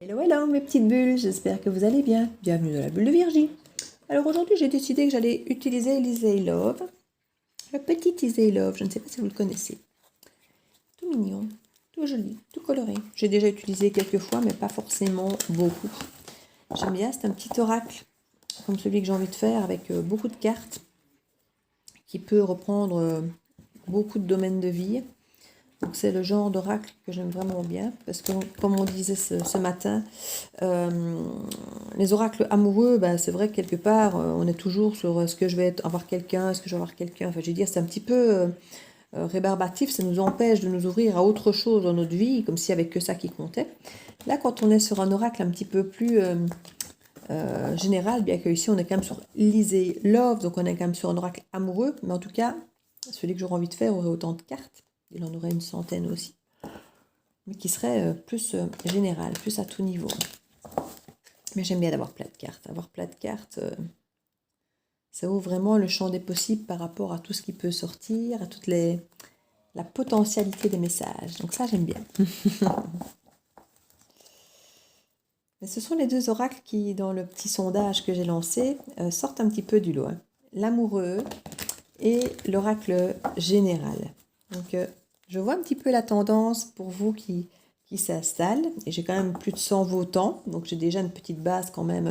Hello, hello mes petites bulles, j'espère que vous allez bien. Bienvenue dans la bulle de Virgie. Alors aujourd'hui j'ai décidé que j'allais utiliser Easy Love. Le petit Easy Love, je ne sais pas si vous le connaissez. Tout mignon, tout joli, tout coloré. J'ai déjà utilisé quelques fois mais pas forcément beaucoup. J'aime bien, c'est un petit oracle comme celui que j'ai envie de faire avec beaucoup de cartes qui peut reprendre beaucoup de domaines de vie. Donc c'est le genre d'oracle que j'aime vraiment bien parce que comme on disait ce matin, les oracles amoureux, c'est vrai que quelque part on est toujours sur est-ce que je vais avoir quelqu'un, est-ce que je vais avoir quelqu'un, enfin je veux dire c'est un petit peu rébarbatif, ça nous empêche de nous ouvrir à autre chose dans notre vie, comme s'il n'y avait que ça qui comptait. Là quand on est sur un oracle un petit peu plus général, bien que ici on est quand même sur Easy Love, donc on est quand même sur un oracle amoureux, mais en tout cas celui que j'aurais envie de faire aurait autant de cartes. Il en aurait une centaine aussi, mais qui serait plus général, plus à tout niveau. Mais j'aime bien d'avoir plein de cartes. Avoir plein de cartes, ça ouvre vraiment le champ des possibles par rapport à tout ce qui peut sortir, à toute la potentialité des messages. Donc ça, j'aime bien. Mais ce sont les deux oracles qui, dans le petit sondage que j'ai lancé, sortent un petit peu du lot. L'amoureux et l'oracle général. Donc, je vois un petit peu la tendance pour vous qui s'installe. Et j'ai quand même plus de 100 votants. Donc, j'ai déjà une petite base quand même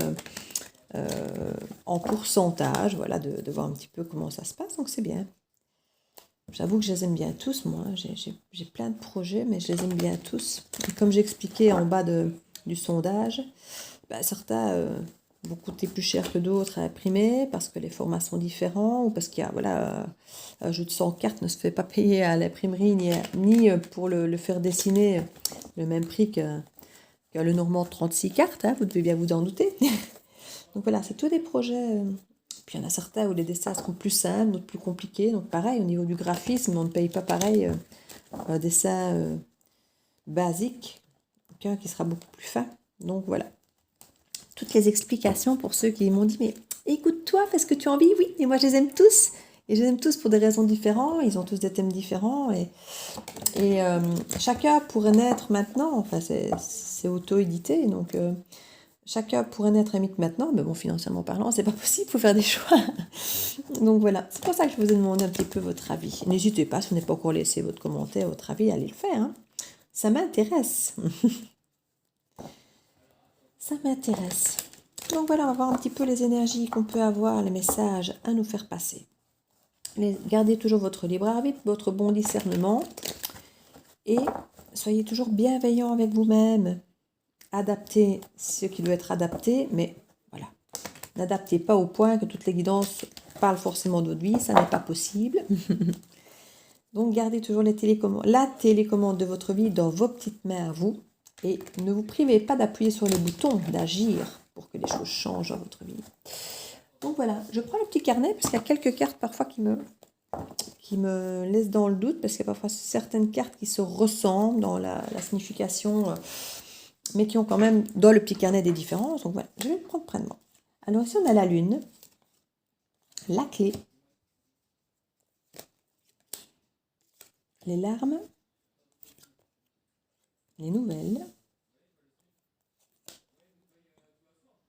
en pourcentage. Voilà, de voir un petit peu comment ça se passe. Donc, c'est bien. J'avoue que je les aime bien tous, moi. J'ai plein de projets, mais je les aime bien tous. Et comme j'expliquais en bas du sondage, certains vont coûter plus cher que d'autres à imprimer parce que les formats sont différents ou parce qu'il y a, un jeu de 100 cartes ne se fait pas payer à l'imprimerie ni pour le faire dessiner le même prix que le Normand de 36 cartes, vous devez bien vous en douter. Donc voilà, c'est tous des projets. Puis il y en a certains où les dessins seront plus simples, d'autres plus compliqués. Donc pareil, au niveau du graphisme, on ne paye pas pareil un dessin basique qu'un qui sera beaucoup plus fin. Donc voilà. Toutes les explications pour ceux qui m'ont dit « Mais écoute-toi, fais ce que tu as envie. » Oui, et moi je les aime tous. Et je les aime tous pour des raisons différentes. Ils ont tous des thèmes différents. Et chacun pourrait naître maintenant. Enfin, c'est auto-édité. Donc, chacun pourrait naître un mythe maintenant. Mais bon, financièrement parlant, c'est pas possible. Il faut faire des choix. Donc voilà. C'est pour ça que je vous ai demandé un petit peu votre avis. N'hésitez pas, si vous n'avez pas encore laissé votre commentaire, votre avis, allez le faire. Hein. Ça m'intéresse. Ça m'intéresse. Donc voilà, on va voir un petit peu les énergies qu'on peut avoir, les messages à nous faire passer. Gardez toujours votre libre arbitre, votre bon discernement. Et soyez toujours bienveillant avec vous-même. Adaptez ce qui doit être adapté, mais voilà. N'adaptez pas au point que toutes les guidances parlent forcément de votre vie, ça n'est pas possible. Donc gardez toujours la télécommande de votre vie dans vos petites mains à vous. Et ne vous privez pas d'appuyer sur les boutons, d'agir pour que les choses changent dans votre vie. Donc voilà, je prends le petit carnet parce qu'il y a quelques cartes parfois qui me laissent dans le doute parce qu'il y a parfois certaines cartes qui se ressemblent dans la signification, mais qui ont quand même dans le petit carnet des différences. Donc voilà, je vais le prendre près de moi. Alors ici on a la lune, la clé, les larmes, les nouvelles.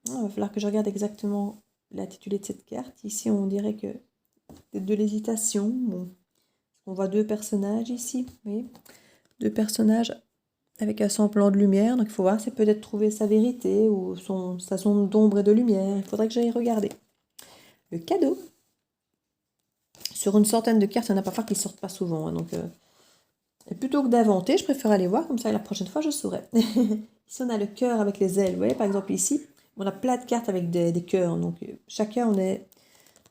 Il va falloir que je regarde exactement l'intitulé de cette carte. Ici, on dirait que c'est de l'hésitation. Bon. On voit deux personnages ici. Oui. Deux personnages avec un semblant de lumière. Donc, il faut voir, c'est peut-être trouver sa vérité ou sa zone d'ombre et de lumière. Il faudrait que j'aille regarder. Le cadeau. Sur une centaine de cartes, il y en a parfois qui ne sortent pas souvent. Hein, donc, et plutôt que d'inventer, je préfère aller voir. Comme ça, la prochaine fois, je saurai. Ici, on a le cœur avec les ailes. Vous voyez, par exemple, ici, on a plein de cartes avec des cœurs. Donc, chacun, on est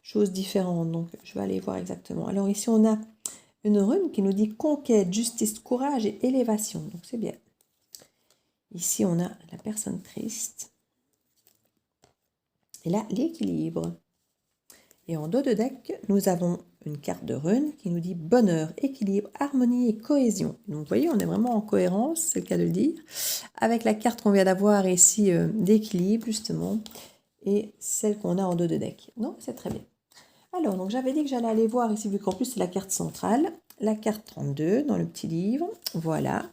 choses différentes. Donc, je vais aller voir exactement. Alors, ici, on a une rune qui nous dit conquête, justice, courage et élévation. Donc, c'est bien. Ici, on a la personne triste. Et là, l'équilibre. Et en dos de deck, nous avons une carte de rune qui nous dit bonheur, équilibre, harmonie et cohésion. Donc, vous voyez, on est vraiment en cohérence, c'est le cas de le dire, avec la carte qu'on vient d'avoir ici d'équilibre, justement, et celle qu'on a en dos de deck. Donc, c'est très bien. Alors, donc j'avais dit que j'allais aller voir ici, vu qu'en plus c'est la carte centrale, la carte 32 dans le petit livre. Voilà.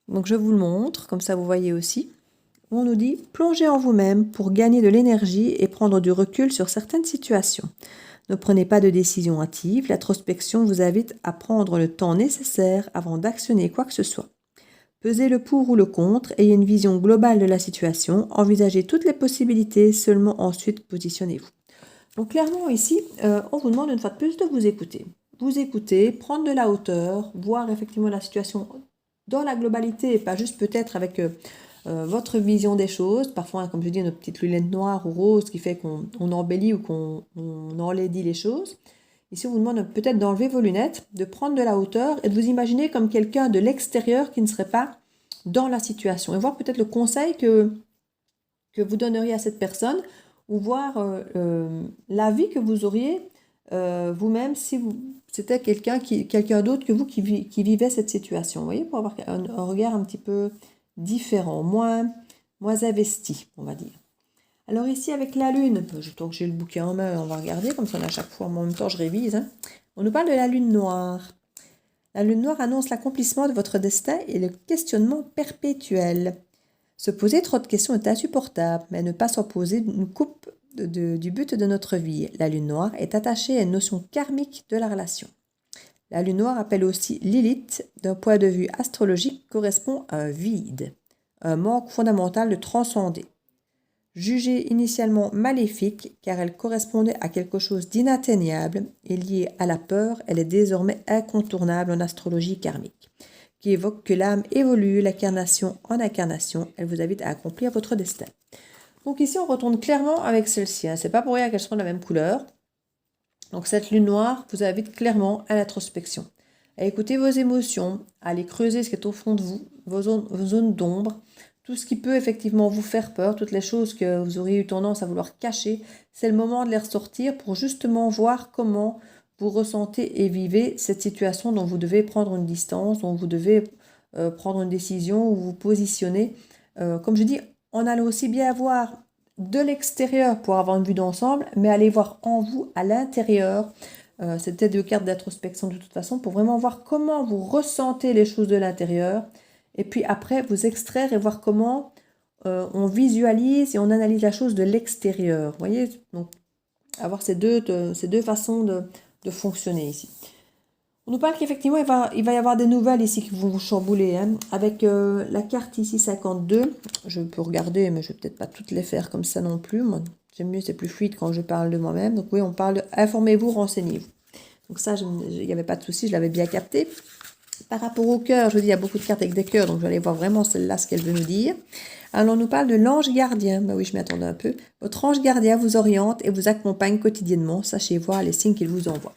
Donc je vous le montre, comme ça vous voyez aussi. On nous dit « Plongez en vous-même pour gagner de l'énergie et prendre du recul sur certaines situations. Ne prenez pas de décision hâtive, l'introspection vous invite à prendre le temps nécessaire avant d'actionner quoi que ce soit. Pesez le pour ou le contre, ayez une vision globale de la situation, envisagez toutes les possibilités, seulement ensuite positionnez-vous. » Donc clairement ici, on vous demande une fois de plus de vous écouter. Vous écouter, prendre de la hauteur, voir effectivement la situation dans la globalité et pas juste peut-être avec votre vision des choses. Parfois, comme je dis, notre petite lunette noire ou rose qui fait qu'on embellit ou qu'on enlaidit les choses. Ici, on vous demande peut-être d'enlever vos lunettes, de prendre de la hauteur et de vous imaginer comme quelqu'un de l'extérieur qui ne serait pas dans la situation. Et voir peut-être le conseil que vous donneriez à cette personne ou voir l'avis que vous auriez vous-même si c'était quelqu'un d'autre que vous qui vivait cette situation. Vous voyez, pour avoir un regard un petit peu différent, moins investi, on va dire. Alors ici, avec la lune, tant que j'ai le bouquin en main, on va regarder, comme ça à chaque fois, en même temps je révise. Hein. On nous parle de la lune noire. La lune noire annonce l'accomplissement de votre destin et le questionnement perpétuel. Se poser trop de questions est insupportable, mais ne pas s'en poser nous coupe du but de notre vie. La lune noire est attachée à une notion karmique de la relation. La lune noire appelle aussi Lilith, d'un point de vue astrologique, correspond à un vide, un manque fondamental de transcender. Jugée initialement maléfique car elle correspondait à quelque chose d'inatteignable et liée à la peur, elle est désormais incontournable en astrologie karmique, qui évoque que l'âme évolue l'incarnation en incarnation. Elle vous invite à accomplir votre destin. Donc ici, on retourne clairement avec celle-ci. Hein. C'est pas pour rien qu'elles sont de la même couleur. Donc cette lune noire vous invite clairement à l'introspection, à écouter vos émotions, à aller creuser ce qui est au fond de vous, vos zones d'ombre, tout ce qui peut effectivement vous faire peur, toutes les choses que vous auriez eu tendance à vouloir cacher. C'est le moment de les ressortir pour justement voir comment vous ressentez et vivez cette situation dont vous devez prendre une distance, dont vous devez prendre une décision ou vous positionner. Comme je dis, on allait aussi bien voir de l'extérieur pour avoir une vue d'ensemble, mais aller voir en vous, à l'intérieur. C'était deux cartes d'introspection de toute façon, pour vraiment voir comment vous ressentez les choses de l'intérieur. Et puis après, vous extraire et voir comment on visualise et on analyse la chose de l'extérieur. Vous voyez, donc avoir ces deux façons de fonctionner ici. On nous parle qu'effectivement, il va y avoir des nouvelles ici qui vont vous chambouler. Hein, avec la carte ici 52, je peux regarder, mais je ne vais peut-être pas toutes les faire comme ça non plus. Moi, j'aime mieux, c'est plus fluide quand je parle de moi-même. Donc oui, on parle de informez-vous, renseignez-vous. Donc ça, il n'y avait pas de souci, je l'avais bien capté. Par rapport au cœur, je vous dis, il y a beaucoup de cartes avec des cœurs, donc je vais aller voir vraiment celle-là, ce qu'elle veut nous dire. Alors, on nous parle de l'ange gardien. Bah oui, je m'y attendais un peu. Votre ange gardien vous oriente et vous accompagne quotidiennement. Sachez voir les signes qu'il vous envoie.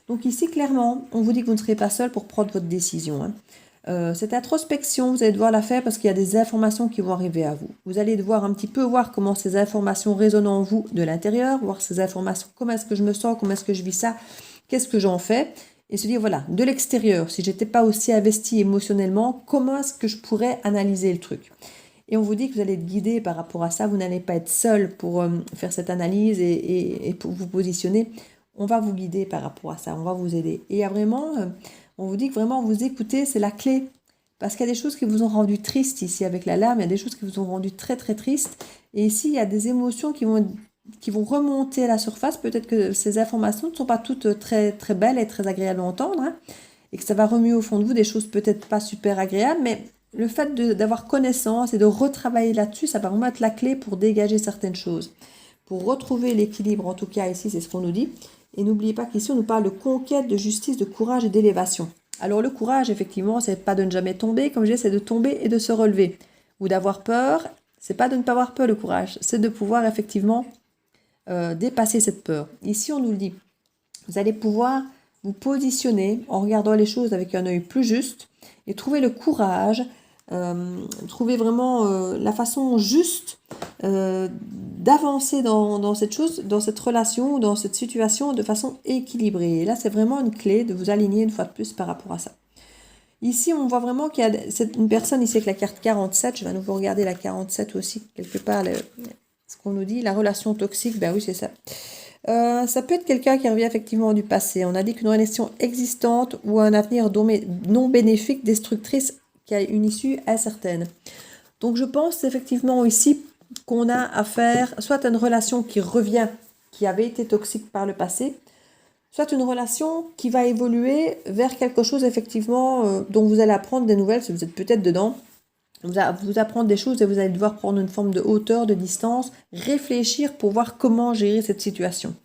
Donc ici, clairement, on vous dit que vous ne serez pas seul pour prendre votre décision. Hein. Cette introspection, vous allez devoir la faire parce qu'il y a des informations qui vont arriver à vous. Vous allez devoir un petit peu voir comment ces informations résonnent en vous de l'intérieur, voir ces informations, comment est-ce que je me sens, comment est-ce que je vis ça, qu'est-ce que j'en fais. Et se dire, voilà, de l'extérieur, si j'étais pas aussi investie émotionnellement, comment est-ce que je pourrais analyser le truc? Et on vous dit que vous allez être guidé par rapport à ça, vous n'allez pas être seul pour faire cette analyse et pour vous positionner. On va vous guider par rapport à ça, on va vous aider. Et il y a vraiment, on vous dit que vraiment vous écoutez, c'est la clé. Parce qu'il y a des choses qui vous ont rendu triste ici avec la larme, il y a des choses qui vous ont rendu très très triste. Et ici, il y a des émotions qui vont remonter à la surface. Peut-être que ces informations ne sont pas toutes très, très belles et très agréables à entendre. Hein, et que ça va remuer au fond de vous des choses peut-être pas super agréables. Mais le fait d'avoir connaissance et de retravailler là-dessus, ça va vraiment être la clé pour dégager certaines choses. Pour retrouver l'équilibre, en tout cas ici, c'est ce qu'on nous dit. Et n'oubliez pas qu'ici, on nous parle de conquête, de justice, de courage et d'élévation. Alors le courage, effectivement, c'est pas de ne jamais tomber. Comme je disais, c'est de tomber et de se relever. Ou d'avoir peur. C'est pas de ne pas avoir peur, le courage. C'est de pouvoir effectivement dépasser cette peur. Ici, on nous le dit. Vous allez pouvoir vous positionner en regardant les choses avec un œil plus juste et trouver le courage, trouver vraiment la façon juste d'avancer dans cette chose, dans cette relation, dans cette situation de façon équilibrée. Et là, c'est vraiment une clé de vous aligner une fois de plus par rapport à ça. Ici, on voit vraiment qu'il y a une personne ici avec la carte 47. Je vais à nouveau regarder la 47 aussi, quelque part, ce qu'on nous dit, la relation toxique, ben oui, c'est ça. Ça peut être quelqu'un qui revient effectivement du passé. On a dit qu'une relation existante ou un avenir non bénéfique, destructrice, qui a une issue incertaine. Donc je pense effectivement ici qu'on a affaire soit à une relation qui revient, qui avait été toxique par le passé, soit une relation qui va évoluer vers quelque chose effectivement dont vous allez apprendre des nouvelles, si vous êtes peut-être dedans. Vous apprendre des choses et vous allez devoir prendre une forme de hauteur, de distance, réfléchir pour voir comment gérer cette situation.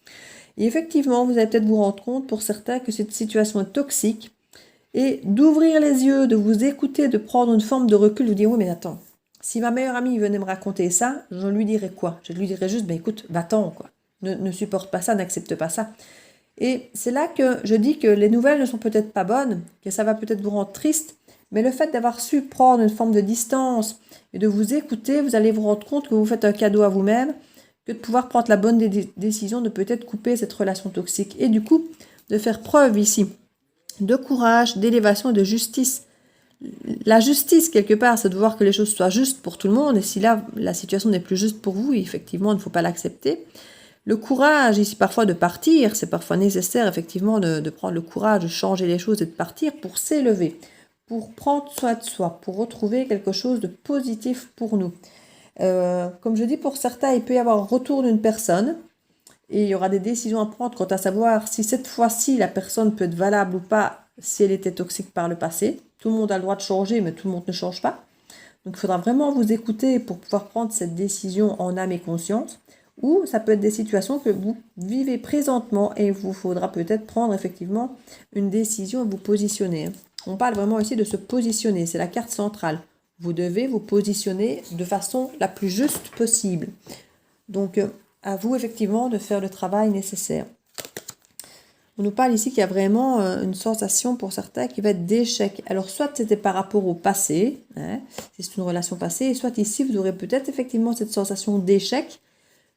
Et effectivement, vous allez peut-être vous rendre compte pour certains que cette situation est toxique et d'ouvrir les yeux, de vous écouter, de prendre une forme de recul, vous dire oui mais attends, si ma meilleure amie venait me raconter ça, je lui dirais quoi? Je lui dirais juste écoute, va-t'en quoi, ne supporte pas ça, n'accepte pas ça. Et c'est là que je dis que les nouvelles ne sont peut-être pas bonnes, que ça va peut-être vous rendre triste, mais le fait d'avoir su prendre une forme de distance et de vous écouter, vous allez vous rendre compte que vous faites un cadeau à vous-même, que de pouvoir prendre la bonne décision de peut-être couper cette relation toxique. Et du coup, de faire preuve ici de courage, d'élévation et de justice. La justice, quelque part, c'est de voir que les choses soient justes pour tout le monde. Et si là, la situation n'est plus juste pour vous, effectivement, il ne faut pas l'accepter. Le courage, ici, parfois de partir, c'est parfois nécessaire, effectivement, de prendre le courage, de changer les choses et de partir pour s'élever, pour prendre soin de soi, pour retrouver quelque chose de positif pour nous. Comme je dis, pour certains, il peut y avoir un retour d'une personne et il y aura des décisions à prendre quant à savoir si cette fois-ci, la personne peut être valable ou pas si elle était toxique par le passé. Tout le monde a le droit de changer, mais tout le monde ne change pas. Donc, il faudra vraiment vous écouter pour pouvoir prendre cette décision en âme et conscience. Ou ça peut être des situations que vous vivez présentement et il vous faudra peut-être prendre effectivement une décision et vous positionner. On parle vraiment ici de se positionner, c'est la carte centrale. Vous devez vous positionner de façon la plus juste possible. Donc, à vous effectivement de faire le travail nécessaire. On nous parle ici qu'il y a vraiment une sensation pour certains qui va être d'échec. Alors, soit c'était par rapport au passé, si c'est une relation passée, soit ici, vous aurez peut-être effectivement cette sensation d'échec.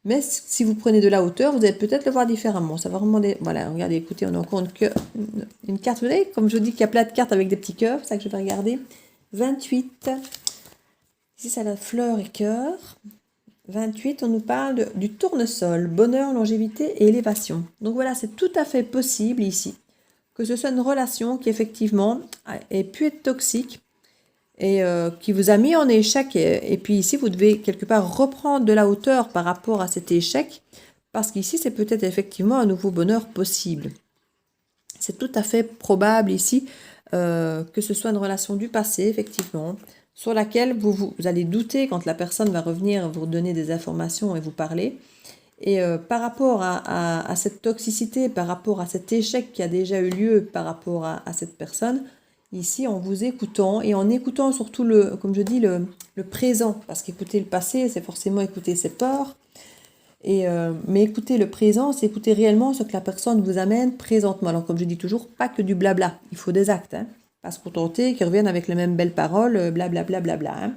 Mais si vous prenez de la hauteur, vous allez peut-être le voir différemment. Ça va vraiment Voilà, regardez, écoutez, on a encore une carte. Vous voyez, comme je vous dis qu'il y a plein de cartes avec des petits cœurs, c'est ça que je vais regarder. 28. Ici, c'est la fleur et cœur. 28, on nous parle du tournesol, bonheur, longévité et élévation. Donc voilà, c'est tout à fait possible ici que ce soit une relation qui effectivement ait pu être toxique, et qui vous a mis en échec. Et puis ici, vous devez quelque part reprendre de la hauteur par rapport à cet échec, parce qu'ici, c'est peut-être effectivement un nouveau bonheur possible. C'est tout à fait probable ici que ce soit une relation du passé, effectivement, sur laquelle vous allez douter quand la personne va revenir vous donner des informations et vous parler. Et par rapport à cette toxicité, par rapport à cet échec qui a déjà eu lieu par rapport à cette personne, ici, en vous écoutant et en écoutant surtout, comme je dis, le présent. Parce qu'écouter le passé, c'est forcément écouter ses peurs. Mais écouter le présent, c'est écouter réellement ce que la personne vous amène présentement. Alors, comme je dis toujours, pas que du blabla. Il faut des actes. Pas se contenter qu'ils reviennent avec les mêmes belles paroles, blablabla.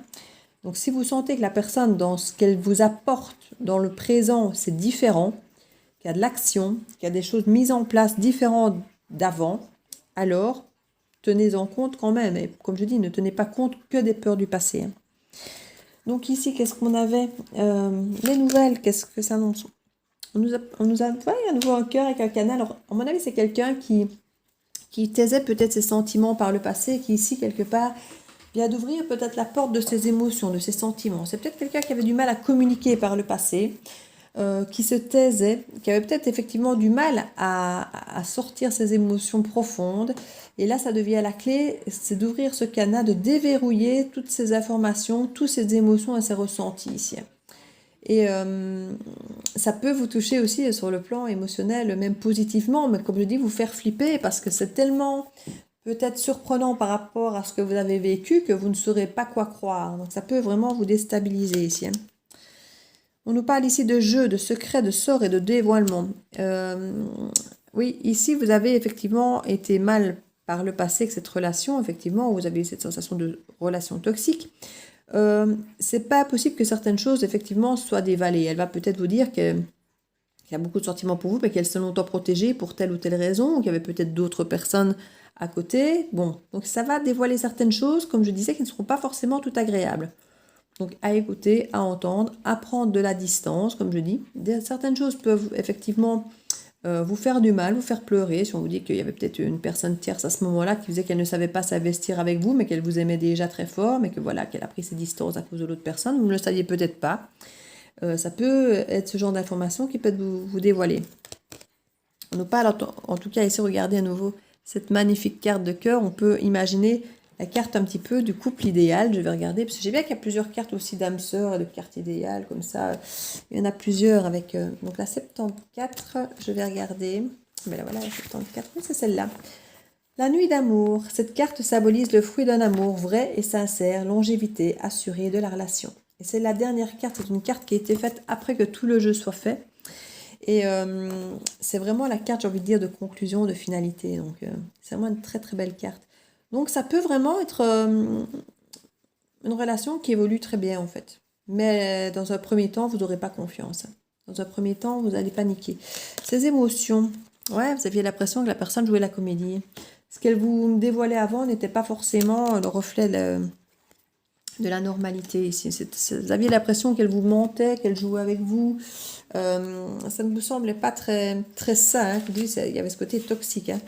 Donc, si vous sentez que la personne, dans ce qu'elle vous apporte dans le présent, c'est différent, qu'il y a de l'action, qu'il y a des choses mises en place différentes d'avant, alors tenez-en compte quand même. Et comme je dis, ne tenez pas compte que des peurs du passé. Donc ici, qu'est-ce qu'on avait les nouvelles, qu'est-ce que ça annonce? On nous a à nouveau un cœur avec un canal. Alors, à mon avis, c'est quelqu'un qui taisait peut-être ses sentiments par le passé, qui ici, quelque part, vient d'ouvrir peut-être la porte de ses émotions, de ses sentiments. C'est peut-être quelqu'un qui avait du mal à communiquer par le passé, qui se taisait, qui avait peut-être effectivement du mal à sortir ses émotions profondes. Et là, ça devient la clé, c'est d'ouvrir ce canal, de déverrouiller toutes ces informations, toutes ces émotions et ces ressentis ici. Et ça peut vous toucher aussi sur le plan émotionnel, même positivement, mais comme je dis, vous faire flipper parce que c'est tellement peut-être surprenant par rapport à ce que vous avez vécu que vous ne saurez pas quoi croire. Donc ça peut vraiment vous déstabiliser ici. On nous parle ici de jeux, de secrets, de sorts et de dévoilements. Oui, ici, vous avez effectivement été mal par le passé avec cette relation, effectivement, où vous avez eu cette sensation de relation toxique. C'est pas possible que certaines choses, effectivement, soient dévalées. Elle va peut-être vous dire qu'il y a beaucoup de sentiments pour vous, mais qu'elle s'est longtemps protégée pour telle ou telle raison, ou qu'il y avait peut-être d'autres personnes à côté. Bon, donc ça va dévoiler certaines choses, comme je disais, qui ne seront pas forcément tout agréables. Donc à écouter, à entendre, à prendre de la distance, comme je dis. Certaines choses peuvent effectivement vous faire du mal, vous faire pleurer, si on vous dit qu'il y avait peut-être une personne tierce à ce moment-là qui faisait qu'elle ne savait pas s'investir avec vous, mais qu'elle vous aimait déjà très fort, mais que voilà, qu'elle a pris ses distances à cause de l'autre personne, vous ne le saviez peut-être pas. Ça peut être ce genre d'information qui peut vous dévoiler. On nous parle, en tout cas ici, regardez à nouveau cette magnifique carte de cœur. On peut imaginer la carte un petit peu du couple idéal. Je vais regarder, parce que j'ai bien qu'il y a plusieurs cartes aussi d'âme sœur et de cartes idéales, comme ça. Il y en a plusieurs avec... donc la 74, je vais regarder. Mais là, voilà, la 74, oui, c'est celle-là. La nuit d'amour. Cette carte symbolise le fruit d'un amour vrai et sincère, longévité assurée de la relation. Et c'est la dernière carte, c'est une carte qui a été faite après que tout le jeu soit fait. Et c'est vraiment la carte, j'ai envie de dire, de conclusion, de finalité. Donc, c'est vraiment une très très belle carte. Donc, ça peut vraiment être une relation qui évolue très bien, en fait. Mais dans un premier temps, vous n'aurez pas confiance. Dans un premier temps, vous allez paniquer. Ces émotions, ouais, vous aviez l'impression que la personne jouait la comédie. Ce qu'elle vous dévoilait avant n'était pas forcément le reflet de la normalité ici. Vous aviez l'impression qu'elle vous mentait, qu'elle jouait avec vous. Ça ne vous semblait pas très, très sain. Hein. Il y avait ce côté toxique. Hein.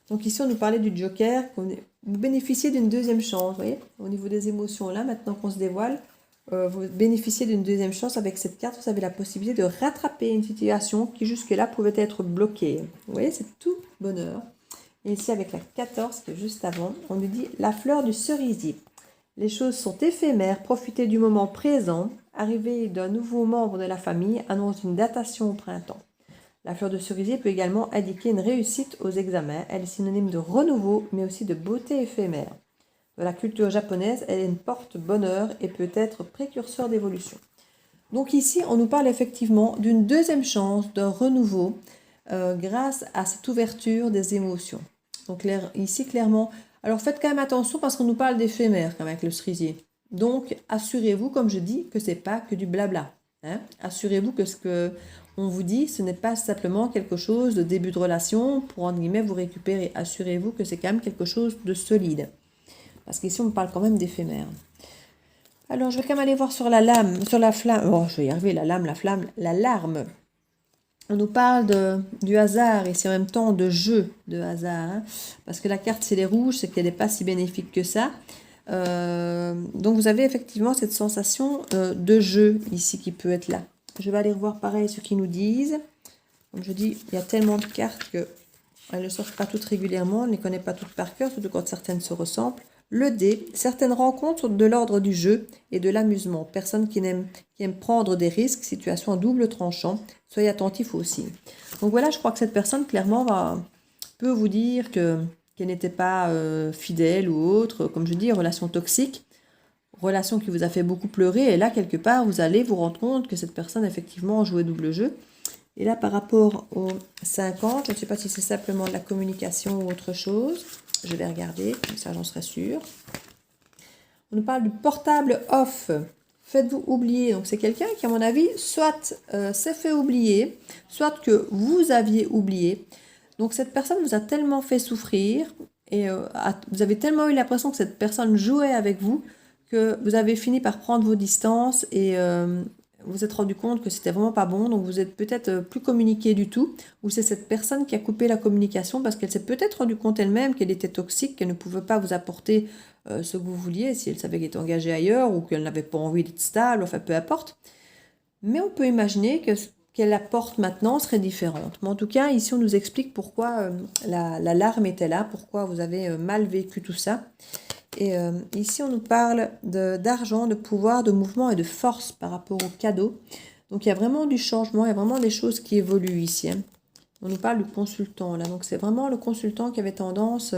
Donc ici, on nous parlait du Joker. Vous bénéficiez d'une deuxième chance, vous voyez, au niveau des émotions. Là, maintenant qu'on se dévoile, vous bénéficiez d'une deuxième chance. Avec cette carte, vous avez la possibilité de rattraper une situation qui jusque-là pouvait être bloquée. Vous voyez, c'est tout bonheur. Et ici, avec la 14, qui est juste avant, on nous dit « La fleur du cerisier ». Les choses sont éphémères, profitez du moment présent. Arrivée d'un nouveau membre de la famille annonce une datation au printemps. La fleur de cerisier peut également indiquer une réussite aux examens. Elle est synonyme de renouveau, mais aussi de beauté éphémère. Dans la culture japonaise, elle est une porte-bonheur et peut être précurseur d'évolution. Donc ici, on nous parle effectivement d'une deuxième chance, d'un renouveau, grâce à cette ouverture des émotions. Donc ici, clairement, alors faites quand même attention parce qu'on nous parle d'éphémère quand même avec le cerisier. Donc, assurez-vous, comme je dis, que ce n'est pas que du blabla. Hein. Assurez-vous que ce qu'on vous dit, ce n'est pas simplement quelque chose de début de relation pour, entre guillemets, vous récupérer. Assurez-vous que c'est quand même quelque chose de solide. Parce qu'ici, on parle quand même d'éphémère. Alors, je vais quand même aller voir sur la lame, sur la flamme. Oh, je vais y arriver, la lame, la flamme, la larme. On nous parle du hasard, ici en même temps de jeu de hasard. Hein, parce que la carte, c'est les rouges, c'est qu'elle n'est pas si bénéfique que ça. Donc vous avez effectivement cette sensation de jeu ici qui peut être là. Je vais aller revoir pareil ce qu'ils nous disent. Comme je dis, il y a tellement de cartes qu'elles ne sortent pas toutes régulièrement, on ne les connaît pas toutes par cœur, surtout quand certaines se ressemblent. Le dé, certaines rencontres sont de l'ordre du jeu et de l'amusement. Personne qui aime prendre des risques, situation à double tranchant. Soyez attentifs aussi. Donc voilà, je crois que cette personne clairement peut vous dire qu'elle n'était pas fidèle ou autre, comme je dis, relation toxique, relation qui vous a fait beaucoup pleurer, et là, quelque part, vous allez vous rendre compte que cette personne, effectivement, jouait double jeu. Et là, par rapport aux 50, je ne sais pas si c'est simplement de la communication ou autre chose. Je vais regarder, comme ça, j'en serai sûre. On nous parle du portable off. Faites-vous oublier. Donc, c'est quelqu'un qui, à mon avis, soit s'est fait oublier, soit que vous aviez oublié. Donc, cette personne vous a tellement fait souffrir et vous avez tellement eu l'impression que cette personne jouait avec vous que vous avez fini par prendre vos distances et vous vous êtes rendu compte que c'était vraiment pas bon. Donc, vous êtes peut-être plus communiqué du tout, ou c'est cette personne qui a coupé la communication parce qu'elle s'est peut-être rendu compte elle-même qu'elle était toxique, qu'elle ne pouvait pas vous apporter ce que vous vouliez, si elle savait qu'elle était engagée ailleurs ou qu'elle n'avait pas envie d'être stable, enfin peu importe. Mais on peut imaginer que ce qu'elle apporte maintenant serait différente. Mais en tout cas, ici on nous explique pourquoi la larme était là, pourquoi vous avez mal vécu tout ça. Et ici on nous parle d'argent, de pouvoir, de mouvement et de force par rapport au cadeau. Donc il y a vraiment du changement, il y a vraiment des choses qui évoluent ici. Hein. On nous parle du consultant là, donc c'est vraiment le consultant qui avait tendance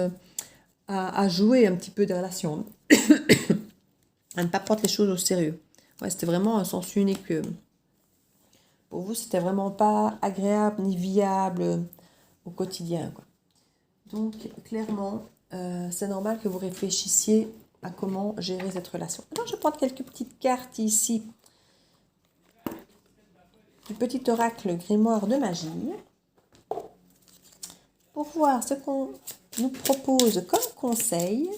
à jouer un petit peu des relations, à ne pas prendre les choses au sérieux. Ouais, c'était vraiment un sens unique. Pour vous, c'était vraiment pas agréable ni viable au quotidien, quoi. Donc, clairement, c'est normal que vous réfléchissiez à comment gérer cette relation. Alors, je vais prendre quelques petites cartes ici du petit oracle grimoire de magie pour voir ce qu'on nous propose comme conseil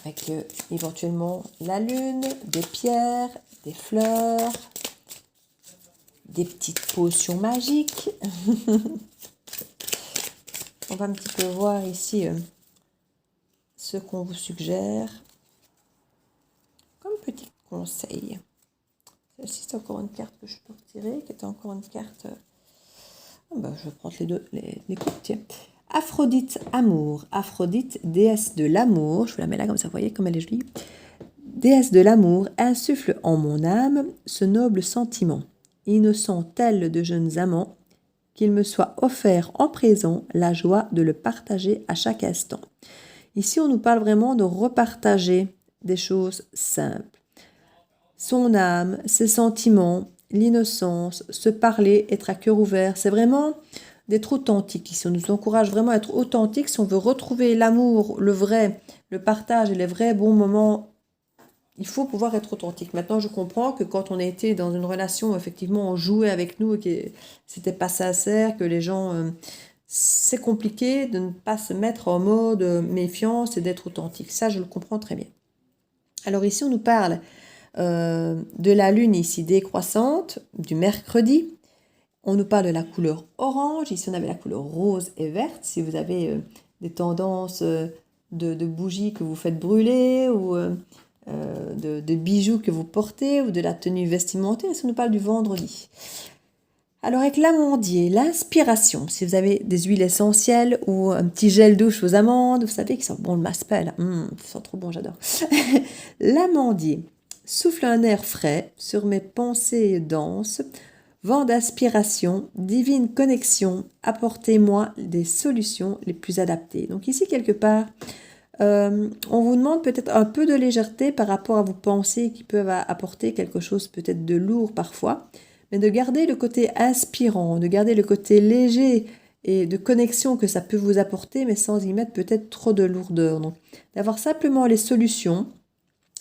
avec éventuellement la lune, des pierres, des fleurs, des petites potions magiques. On va un petit peu voir ici ce qu'on vous suggère comme petit conseil. Celle-ci, c'est encore une carte que je peux retirer, qui était encore une carte... je vais prendre les deux, les coups, tiens. Aphrodite, amour. Aphrodite, déesse de l'amour. Je vous la mets là comme ça, vous voyez comme elle est jolie. Déesse de l'amour, insuffle en mon âme ce noble sentiment, innocent tel de jeunes amants, qu'il me soit offert en présent la joie de le partager à chaque instant. Ici, on nous parle vraiment de repartager des choses simples. Son âme, ses sentiments, l'innocence, se parler, être à cœur ouvert, c'est vraiment d'être authentique. Ici, on nous encourage vraiment à être authentique si on veut retrouver l'amour, le vrai, le partage et les vrais bons moments. Il faut pouvoir être authentique. Maintenant, je comprends que quand on a été dans une relation, effectivement, on jouait avec nous et que c'était pas sincère, que les gens... c'est compliqué de ne pas se mettre en mode méfiance et d'être authentique. Ça, je le comprends très bien. Alors ici, on nous parle de la lune ici décroissante, du mercredi. On nous parle de la couleur orange. Ici, on avait la couleur rose et verte. Si vous avez des tendances de bougies que vous faites brûler ou... de bijoux que vous portez ou de la tenue vestimentaire. Ça nous parle du vendredi. Alors avec l'amandier, l'inspiration, si vous avez des huiles essentielles ou un petit gel douche aux amandes, vous savez que ça sent bon le maspel, ça sent trop bon, j'adore. L'amandier souffle un air frais sur mes pensées denses, vent d'aspiration, divine connexion, apportez-moi des solutions les plus adaptées. Donc ici quelque part, on vous demande peut-être un peu de légèreté par rapport à vos pensées qui peuvent apporter quelque chose peut-être de lourd parfois, mais de garder le côté inspirant, de garder le côté léger et de connexion que ça peut vous apporter, mais sans y mettre peut-être trop de lourdeur. Donc, d'avoir simplement les solutions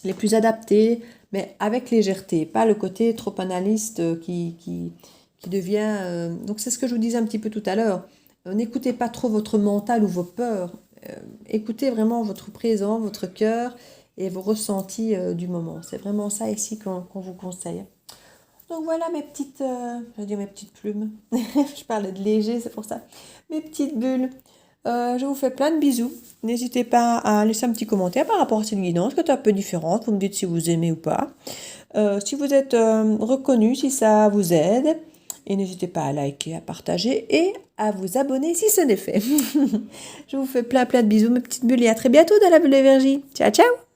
les plus adaptées, mais avec légèreté, pas le côté trop analyste qui devient... Donc, c'est ce que je vous disais un petit peu tout à l'heure. N'écoutez pas trop votre mental ou vos peurs. Écoutez vraiment votre présent, votre cœur et vos ressentis du moment. C'est vraiment ça ici qu'on vous conseille. Donc voilà mes petites, je vais dire mes petites plumes. Je parlais de léger, c'est pour ça. Mes petites bulles. Je vous fais plein de bisous. N'hésitez pas à laisser un petit commentaire par rapport à cette guidance qui est un peu différente. Vous me dites si vous aimez ou pas. Si vous êtes reconnu, si ça vous aide. Et n'hésitez pas à liker, à partager et à vous abonner si ce n'est fait. Je vous fais plein de bisous, mes petites bulles, et à très bientôt dans la bulle d'énergie. Ciao, ciao!